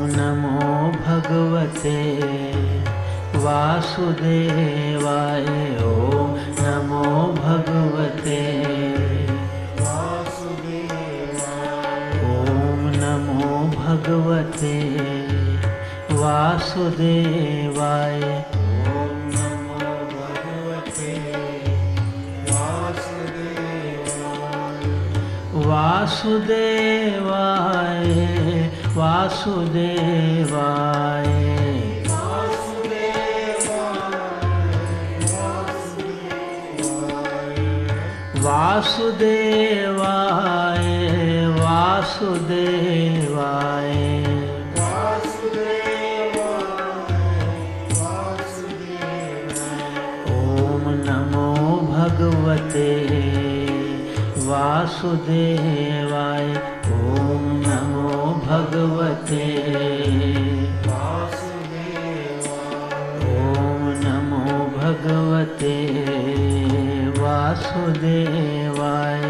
नमो भगवते वासुदेवाय। ओम नमो भगवते वासुदेवाय। ओम नमो भगवते वासुदेवाय। ओम नमो भगवते वासुदेवाय। वासुदेवाय वासुदेवाय। वासुदेवाय वासुदेवाय। ओम नमो भगवते वासुदेवाय। ओम नमो भगवते वासुदेवाय। ओम नमो भगवते वासुदेवाय।